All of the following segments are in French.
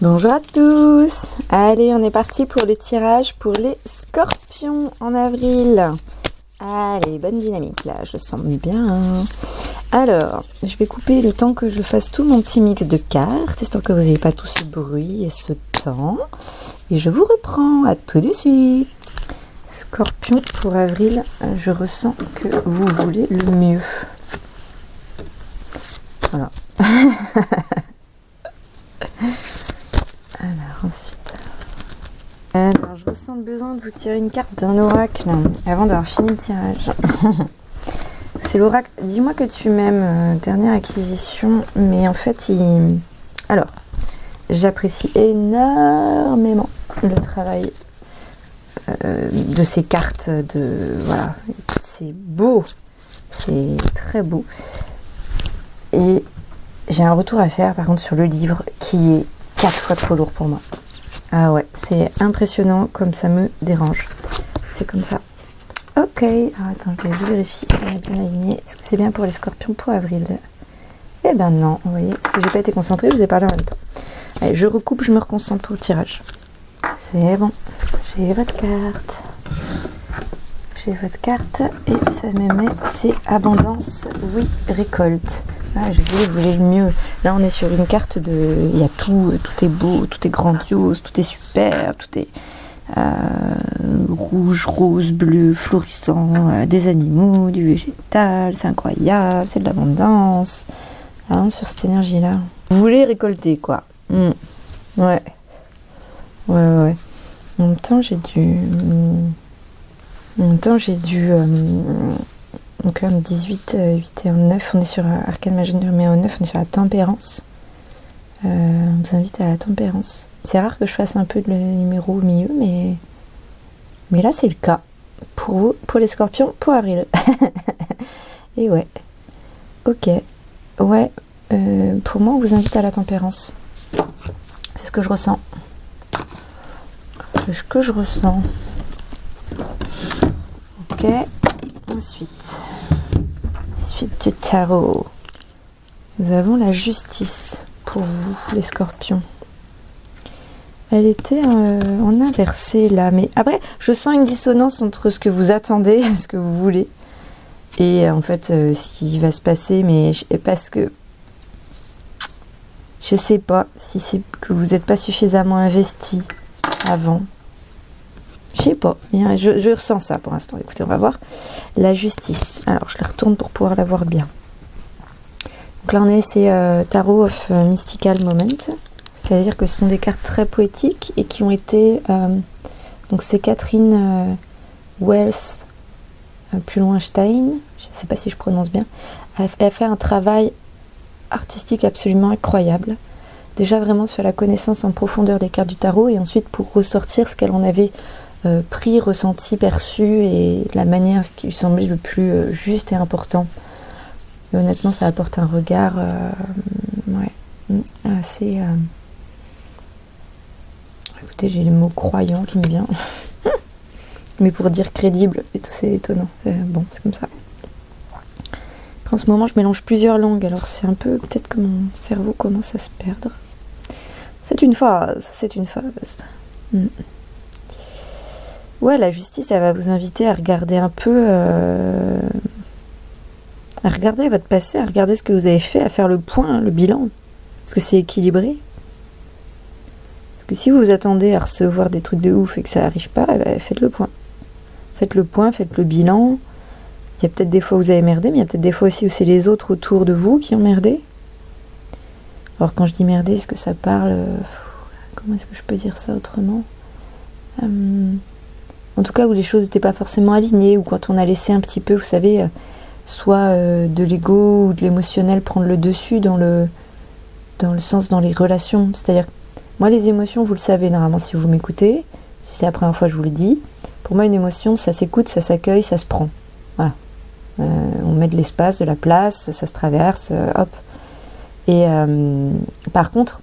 Bonjour à tous. Allez, on est parti pour le tirage pour les scorpions en avril. Allez, bonne dynamique là, je sens bien. Alors, je vais couper le temps que je fasse tout mon petit mix de cartes, histoire que vous n'ayez pas tout ce bruit et ce temps. Et je vous reprends, à tout de suite. Scorpion pour avril, je ressens que vous voulez le mieux. Voilà. Alors ensuite, je ressens le besoin de vous tirer une carte d'un oracle avant d'avoir fini le tirage. C'est l'oracle. Dis-moi que tu m'aimes, dernière acquisition, mais en fait, alors, j'apprécie énormément le travail de ces cartes. Voilà, c'est beau, c'est très beau. Et j'ai un retour à faire par contre sur le livre qui est 4 fois trop lourd pour moi. Ah ouais, c'est impressionnant comme ça me dérange. C'est comme ça. Ok, alors attends, je vérifie si on est bien aligné. Est-ce que c'est bien pour les scorpions pour avril? Eh ben non, vous voyez, parce que j'ai pas été concentrée, je vous ai parlé en même temps. Allez, je recoupe, je me reconcentre pour le tirage. C'est bon, j'ai votre carte. J'ai votre carte et ça me met, c'est abondance, oui, récolte. Ah, je voulais le mieux. Là, on est sur une carte de... Il y a tout est beau, tout est grandiose, tout est super, tout est rouge, rose, bleu, florissant, des animaux, du végétal, c'est incroyable, c'est de l'abondance. Hein, sur cette énergie-là. Vous voulez récolter, quoi. Ouais. Ouais. En même temps, j'ai dû... donc là, 18, 8 et 1, 9, on est sur Arcane Magie numéro 9, on est sur la tempérance. On vous invite à la tempérance. C'est rare que je fasse un peu de numéro au milieu, mais là c'est le cas. Pour vous, pour les scorpions, pour avril. Et ouais. Ok. Ouais. Pour moi, on vous invite à la tempérance. C'est ce que je ressens. C'est ce que je ressens. Ok. Ensuite, suite du tarot. Nous avons la justice pour vous, les scorpions. Elle était en inversé là, mais après, je sens une dissonance entre ce que vous attendez et ce que vous voulez. Et en fait, ce qui va se passer, mais parce que je sais pas si c'est que vous n'êtes pas suffisamment investi avant. Je sais pas, je ressens ça pour l'instant. Écoutez, on va voir la justice. Alors, je la retourne pour pouvoir la voir bien. Donc là, c'est Tarot of Mystical Moment. C'est-à-dire que ce sont des cartes très poétiques et qui ont été... donc c'est Catherine Wells, plus loin Stein, je ne sais pas si je prononce bien. Elle a fait un travail artistique absolument incroyable. Déjà vraiment sur la connaissance en profondeur des cartes du tarot et ensuite pour ressortir ce qu'elle en avait... pris, ressenti, perçu et la manière ce qui lui semblait le plus juste et important. Et honnêtement, ça apporte un regard assez... Écoutez, j'ai le mot croyant qui me vient. Mais pour dire crédible, c'est étonnant. Bon, c'est comme ça. En ce moment, je mélange plusieurs langues, alors c'est un peu... Peut-être que mon cerveau commence à se perdre. C'est une phase, c'est une phase. Ouais, la justice, elle va vous inviter à regarder un peu, à regarder votre passé, à regarder ce que vous avez fait, à faire le point, le bilan. Est-ce que c'est équilibré? Parce que si vous vous attendez à recevoir des trucs de ouf et que ça n'arrive pas, faites le point. Faites le point, faites le bilan. Il y a peut-être des fois où vous avez merdé, mais il y a peut-être des fois aussi où c'est les autres autour de vous qui ont merdé. Alors quand je dis merdé, est-ce que ça parle... comment est-ce que je peux dire ça autrement? En tout cas, où les choses n'étaient pas forcément alignées, ou quand on a laissé un petit peu, vous savez, soit de l'ego ou de l'émotionnel prendre le dessus dans le sens, dans les relations. C'est-à-dire, moi, les émotions, vous le savez normalement si vous m'écoutez, si c'est la première fois que je vous le dis. Pour moi, une émotion, ça s'écoute, ça s'accueille, ça se prend. Voilà. On met de l'espace, de la place, ça se traverse, hop. Et par contre,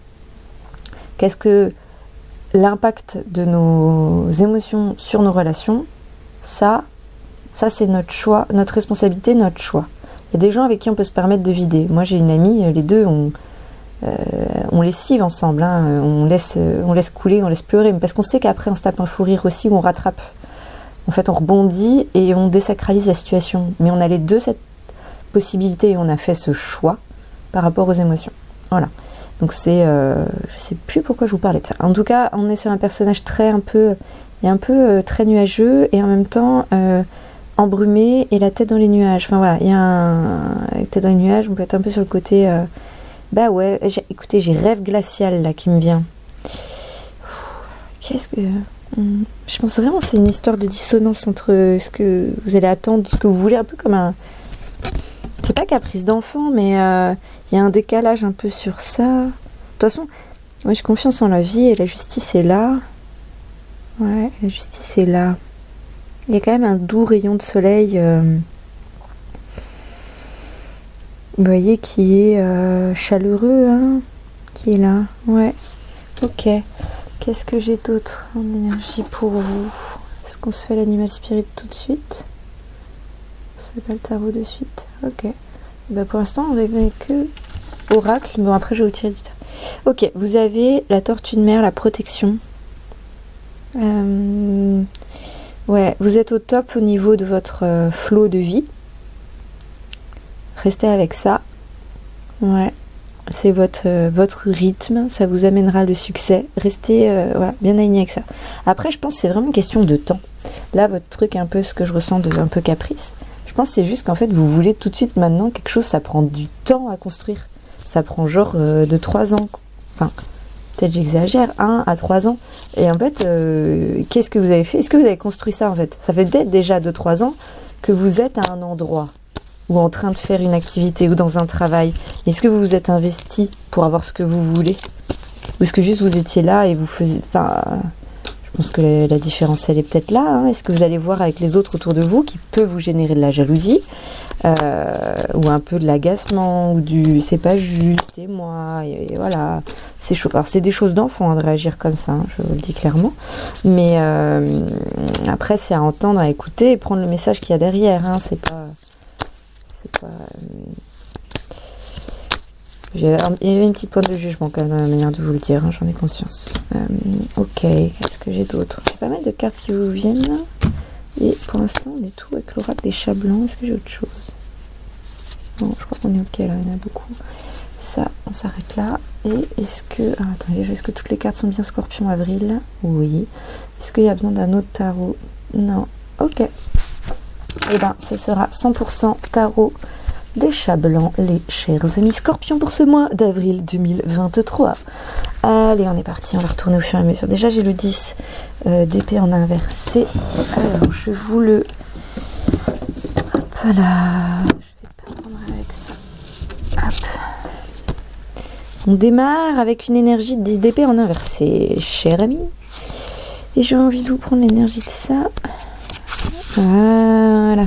qu'est-ce que... L'impact de nos émotions sur nos relations, ça c'est notre choix, notre responsabilité, notre choix. Il y a des gens avec qui on peut se permettre de vider. Moi j'ai une amie, les deux ont on lessive ensemble, hein, on laisse couler, on laisse pleurer, mais parce qu'on sait qu'après on se tape un fou rire aussi, où on rattrape. En fait, on rebondit et on désacralise la situation. Mais on a les deux cette possibilité et on a fait ce choix par rapport aux émotions. Voilà. Donc c'est, je sais plus pourquoi je vous parlais de ça. En tout cas, on est sur un personnage très très nuageux et en même temps embrumé et la tête dans les nuages. Enfin voilà, il y a la tête dans les nuages. On peut être un peu sur le côté. Bah ouais. Écoutez, j'ai rêve glacial là qui me vient. Qu'est-ce que je pense vraiment que c'est une histoire de dissonance entre ce que vous allez attendre, ce que vous voulez, un peu comme un... C'est pas caprice d'enfant, mais il y a un décalage un peu sur ça. De toute façon, moi j'ai confiance en la vie et la justice est là. Ouais, la justice est là. Il y a quand même un doux rayon de soleil, vous voyez, qui est chaleureux, hein, qui est là. Ouais, ok. Qu'est-ce que j'ai d'autre en énergie pour vous? Est-ce qu'on se fait l'animal spirit tout de suite? On se fait pas le tarot de suite? Ok. Bah pour l'instant, on n'avait que oracle. Bon, après, je vais vous tirer du tarot. Ok, vous avez la tortue de mer, la protection. Ouais, vous êtes au top au niveau de votre flot de vie. Restez avec ça. Ouais. C'est votre rythme, ça vous amènera le succès. Restez voilà, bien aligné avec ça. Après, je pense que c'est vraiment une question de temps. Là, votre truc, un peu ce que je ressens de un peu caprice, je pense que c'est juste qu'en fait, vous voulez tout de suite maintenant quelque chose, ça prend du temps à construire. Ça prend genre de 3 ans. Enfin, peut-être j'exagère, 1 à 3 ans. Et en fait, qu'est-ce que vous avez fait? Est-ce que vous avez construit ça en fait? Ça fait peut-être déjà 2-3 ans que vous êtes à un endroit, ou en train de faire une activité, ou dans un travail. Est-ce que vous vous êtes investi pour avoir ce que vous voulez? Ou est-ce que juste vous étiez là et vous faisiez... Enfin, je pense que la différence, elle est peut-être là. Hein. Est-ce que vous allez voir avec les autres autour de vous qui peut vous générer de la jalousie, ou un peu de l'agacement, ou du c'est pas juste, et moi, et voilà. C'est chaud. Alors, c'est des choses d'enfant, hein, de réagir comme ça, hein, je vous le dis clairement. Mais après, c'est à entendre, à écouter et prendre le message qu'il y a derrière. Hein. C'est pas... Il y avait une petite pointe de jugement quand même dans la manière de vous le dire, hein, j'en ai conscience. Ok, qu'est-ce que j'ai d'autre? J'ai pas mal de cartes qui vous viennent là. Et pour l'instant on est tout avec l'oracle des chats blancs. Est-ce que j'ai autre chose? Non, je crois qu'on est ok là, il y en a beaucoup. Ça, on s'arrête là. Et est-ce que... Ah, attendez, est-ce que toutes les cartes sont bien Scorpion Avril? Oui. Est-ce qu'il y a besoin d'un autre tarot? Non. Ok. Et ben, ce sera 100% tarot des chats blancs, les chers amis Scorpions, pour ce mois d'avril 2023. Allez, on est parti, on va retourner au fur et à mesure. Déjà, j'ai le 10 d'épée en inversé. Alors, je vous le... Hop là. Je vais pas prendre avec ça. Hop. On démarre avec une énergie de 10 d'épée en inversé, cher ami. Et j'ai envie de vous prendre l'énergie de ça. Voilà.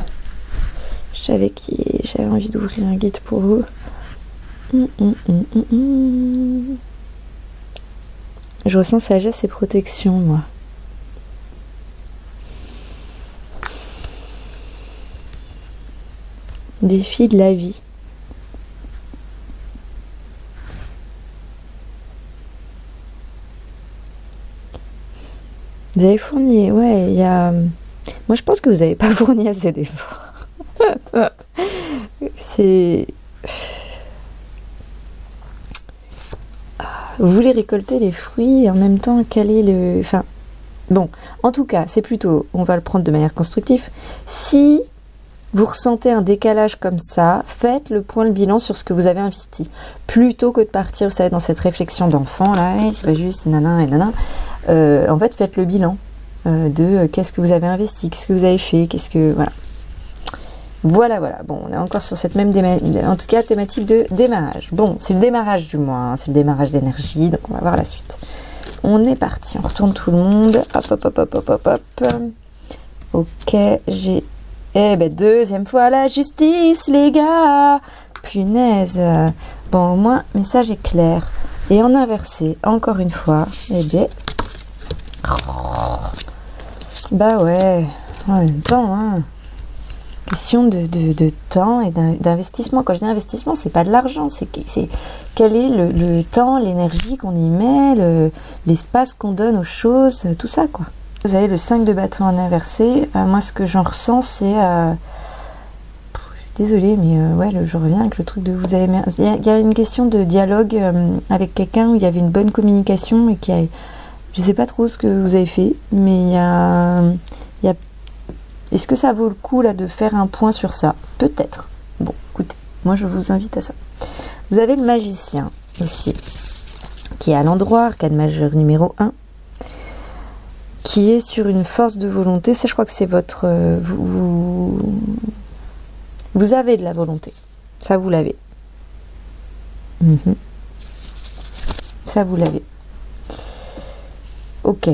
J'avais envie d'ouvrir un guide pour vous. Je ressens sagesse et protection, moi. Défi de la vie. Vous avez fourni, ouais, il y a... Moi, je pense que vous n'avez pas fourni assez d'efforts. C'est... Vous voulez récolter les fruits et en même temps caler le... Enfin, bon, en tout cas, c'est plutôt... On va le prendre de manière constructive. Si vous ressentez un décalage comme ça, faites le point, le bilan sur ce que vous avez investi. Plutôt que de partir, vous savez, dans cette réflexion d'enfant, là, c'est pas juste, nana et nana. En fait, faites le bilan de qu'est-ce que vous avez investi, qu'est-ce que vous avez fait, qu'est-ce que... Voilà. Voilà. Bon, on est encore sur cette même en tout cas thématique de démarrage. Bon, c'est le démarrage du mois, hein, c'est le démarrage d'énergie, donc on va voir la suite. On est parti, on retourne tout le monde. Hop. Ok, j'ai... Eh ben, deuxième fois la justice, les gars. Punaise. Bon, au moins, message est clair. Et en inversé, encore une fois, eh bien... Bah ouais, en même temps, hein. question de temps et d'investissement. Quand je dis investissement, c'est pas de l'argent, c'est quel est le temps, l'énergie qu'on y met, l'espace qu'on donne aux choses, tout ça, quoi. Vous avez le 5 de bâton en inversé. Moi, ce que j'en ressens, c'est... je suis désolée, mais ouais, je reviens avec le truc de vous avez... Il y a une question de dialogue avec quelqu'un où il y avait une bonne communication et qui a... Je sais pas trop ce que vous avez fait, mais il y a... Est-ce que ça vaut le coup, là, de faire un point sur ça? Peut-être. Bon, écoutez, moi, je vous invite à ça. Vous avez le magicien, aussi, qui est à l'endroit, arcane majeure numéro 1. Qui est sur une force de volonté. Ça, je crois que c'est votre... vous avez de la volonté. Ça, vous l'avez. Ça, vous l'avez. Ok.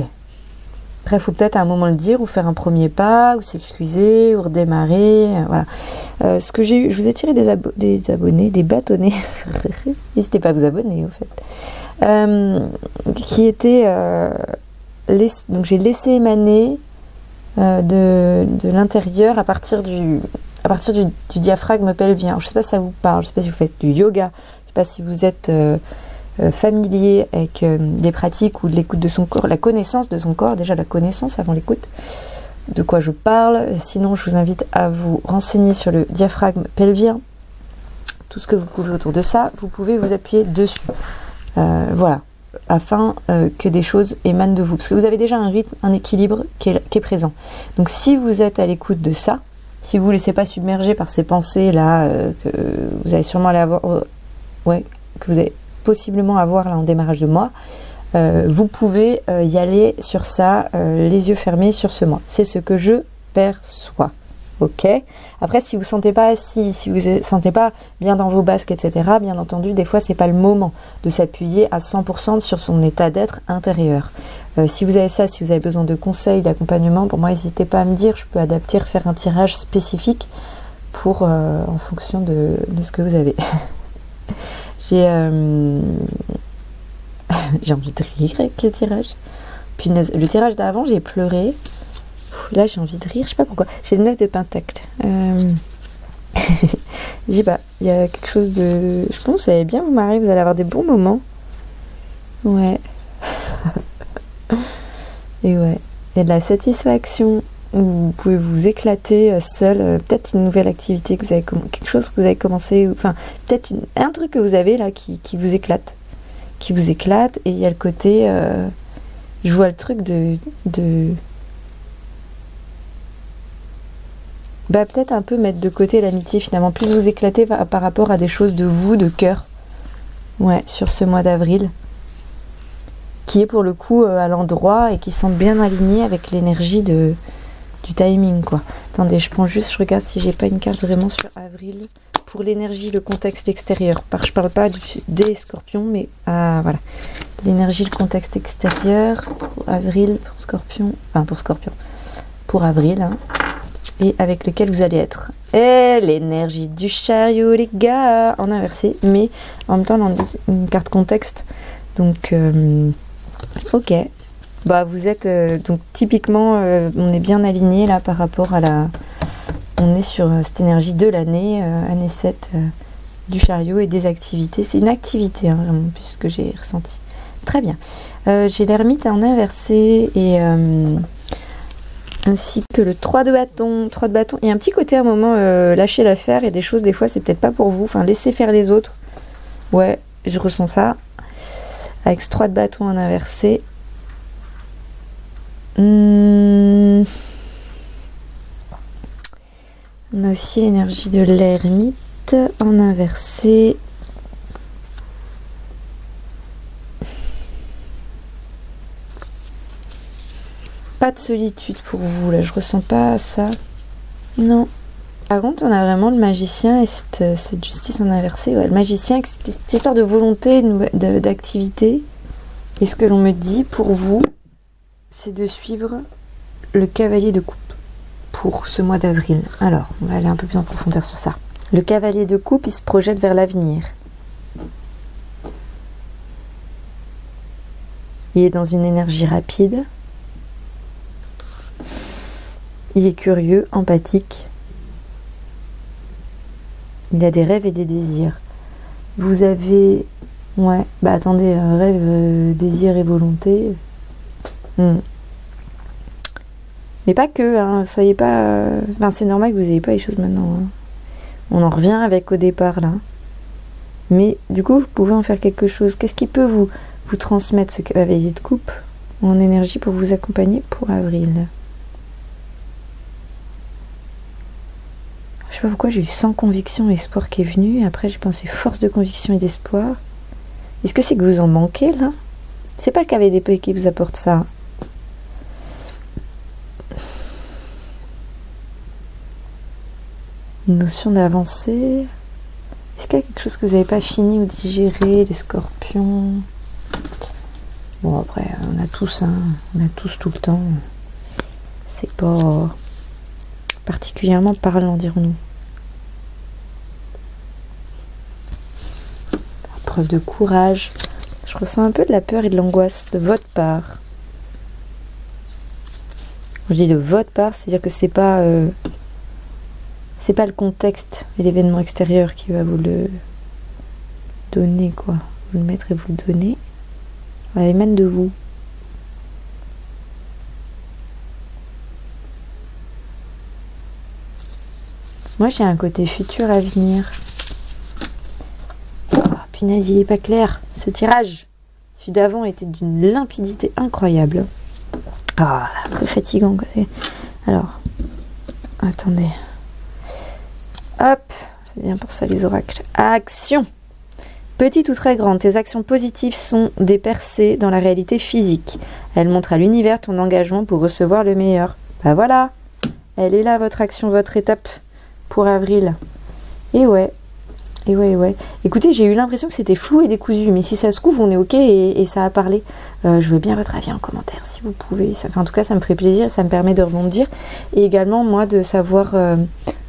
Après, il faut peut-être à un moment le dire, ou faire un premier pas, ou s'excuser, ou redémarrer. Voilà. Ce que j'ai eu... Je vous ai tiré des abonnés, des bâtonnets. N'hésitez pas à vous abonner, au fait. Qui était... donc j'ai laissé émaner de l'intérieur à partir du diaphragme pelvien. Alors, je ne sais pas si ça vous parle, je ne sais pas si vous faites du yoga, je ne sais pas si vous êtes familier avec des pratiques ou de l'écoute de son corps, la connaissance de son corps, déjà la connaissance avant l'écoute, de quoi je parle. Sinon, je vous invite à vous renseigner sur le diaphragme pelvien, tout ce que vous pouvez autour de ça, vous pouvez vous appuyer dessus. Voilà. Afin que des choses émanent de vous. Parce que vous avez déjà un rythme, un équilibre qui est présent. Donc si vous êtes à l'écoute de ça, si vous ne vous laissez pas submerger par ces pensées-là, que vous allez sûrement aller avoir, que vous allez possiblement avoir là en démarrage de mois, vous pouvez y aller sur ça, les yeux fermés sur ce mois. C'est ce que je perçois. Ok. Après, si vous sentez pas assis, si vous sentez pas bien dans vos basques, etc., bien entendu, des fois, c'est pas le moment de s'appuyer à 100% sur son état d'être intérieur. Si vous avez ça, si vous avez besoin de conseils, d'accompagnement, pour moi, n'hésitez pas à me dire. Je peux adapter, faire un tirage spécifique pour en fonction de ce que vous avez. J'ai envie de rire avec le tirage. Puis le tirage d'avant, j'ai pleuré. Là, j'ai envie de rire, je sais pas pourquoi. J'ai le 9 de pentacle. Je sais pas, il y a quelque chose de... Je pense que vous allez bien vous marrer, vous allez avoir des bons moments. Ouais. Et ouais, il y a de la satisfaction. Vous pouvez vous éclater seul. Peut-être une nouvelle activité que vous avez... Quelque chose que vous avez commencé. Enfin, peut-être un truc que vous avez là qui vous éclate. Qui vous éclate. Et il y a le côté... je vois le truc de peut-être un peu mettre de côté l'amitié finalement, plus vous éclater par rapport à des choses de vous, de cœur. Ouais, sur ce mois d'avril. Qui est pour le coup à l'endroit et qui semble bien aligné avec l'énergie du timing, quoi. Attendez, je regarde si j'ai pas une carte vraiment sur avril. Pour l'énergie, le contexte, l'extérieur. Je parle pas des scorpions, mais voilà. L'énergie, le contexte extérieur. Pour avril, pour scorpion. Enfin, pour scorpion. Pour avril, hein. Et avec lequel vous allez être. Et l'énergie du chariot, les gars, en inversé, mais en même temps, on a une carte contexte. Donc, ok. Vous êtes, donc typiquement, on est bien aligné là par rapport à on est sur cette énergie de l'année, année 7 du chariot et des activités. C'est une activité, hein, vraiment, puisque j'ai ressenti. Très bien. J'ai l'ermite en inversé et... ainsi que le 3 de bâton. 3 de bâton. Il y a un petit côté à un moment lâcher l'affaire et des choses, des fois, c'est peut-être pas pour vous. Enfin, laissez faire les autres. Ouais, je ressens ça. Avec ce 3 de bâton en inversé. On a aussi l'énergie de l'ermite en inversé. Pas de solitude pour vous, là, je ressens pas ça. Non. Par contre, on a vraiment le magicien et cette justice en inversé. Ouais, le magicien, cette histoire de volonté, d'activité. Et ce que l'on me dit pour vous, c'est de suivre le cavalier de coupe pour ce mois d'avril. Alors, on va aller un peu plus en profondeur sur ça. Le cavalier de coupe, il se projette vers l'avenir. Il est dans une énergie rapide. Il est curieux, empathique. Il a des rêves et des désirs. Vous avez... Ouais, bah attendez, rêve, désir et volonté. Mais pas que, hein, soyez pas... Enfin, c'est normal que vous n'ayez pas les choses maintenant. Hein. On en revient avec au départ, là. Mais du coup, vous pouvez en faire quelque chose. Qu'est-ce qui peut vous transmettre ce cavalier de coupe en énergie pour vous accompagner pour avril? Je sais pas pourquoi j'ai eu sans conviction et espoir qui est venu. Et après, j'ai pensé force de conviction et d'espoir. Est-ce que c'est que vous en manquez, là? C'est pas le cavalier d'épée qui vous apporte ça. Une notion d'avancée. Est-ce qu'il y a quelque chose que vous n'avez pas fini ou digéré, les scorpions? Bon, après, on a tous, hein, on a tous tout le temps. C'est pas particulièrement parlant, dirons-nous. Preuve de courage. Je ressens un peu de la peur et de l'angoisse de votre part. Quand je dis de votre part, c'est-à-dire que c'est pas le contexte et l'événement extérieur qui va vous le donner, quoi. Vous le mettre et vous le donner. Elle émane de vous. Moi, j'ai un côté futur à venir. Oh, punaise, il est pas clair. Ce tirage, celui d'avant était d'une limpidité incroyable. Ah, un peu fatigant. Alors, attendez. Hop, c'est bien pour ça les oracles. Action. Petite ou très grande, tes actions positives sont des percées dans la réalité physique. Elles montrent à l'univers ton engagement pour recevoir le meilleur. Bah voilà, elle est là votre action, votre étape pour avril. Et ouais. Écoutez, j'ai eu l'impression que c'était flou et décousu, mais si ça se trouve, on est ok et ça a parlé. Je veux bien votre avis en commentaire si vous pouvez. En tout cas, ça me ferait plaisir, ça me permet de rebondir. Et également, moi, de savoir...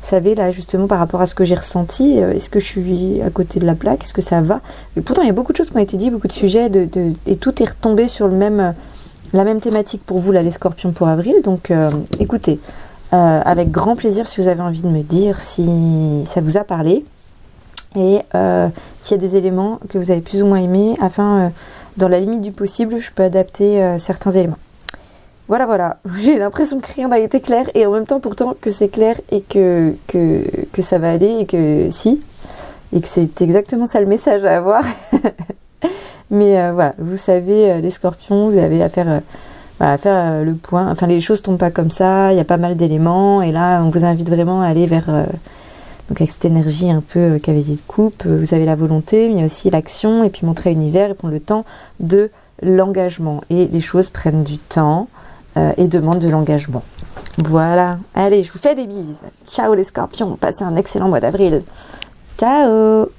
Vous savez, là, justement, par rapport à ce que j'ai ressenti, est-ce que je suis à côté de la plaque? Est-ce que ça va? Et pourtant, il y a beaucoup de choses qui ont été dites, beaucoup de sujets, et tout est retombé sur la même thématique pour vous, là, les scorpions pour avril. Donc, écoutez, avec grand plaisir, si vous avez envie de me dire si ça vous a parlé, et s'il y a des éléments que vous avez plus ou moins aimés, afin, dans la limite du possible, je peux adapter certains éléments. Voilà, j'ai l'impression que rien n'a été clair et en même temps pourtant que c'est clair et que ça va aller et que si, et que c'est exactement ça le message à avoir. Mais voilà, vous savez, les scorpions, vous avez à faire le point, enfin les choses tombent pas comme ça, il y a pas mal d'éléments et là on vous invite vraiment à aller vers, donc avec cette énergie un peu cavalier de coupe, vous avez la volonté, mais il y a aussi l'action et puis montrer à l'univers et prendre le temps de l'engagement et les choses prennent du temps. Et demande de l'engagement. Voilà. Allez, je vous fais des bises. Ciao les scorpions. Passez un excellent mois d'avril. Ciao.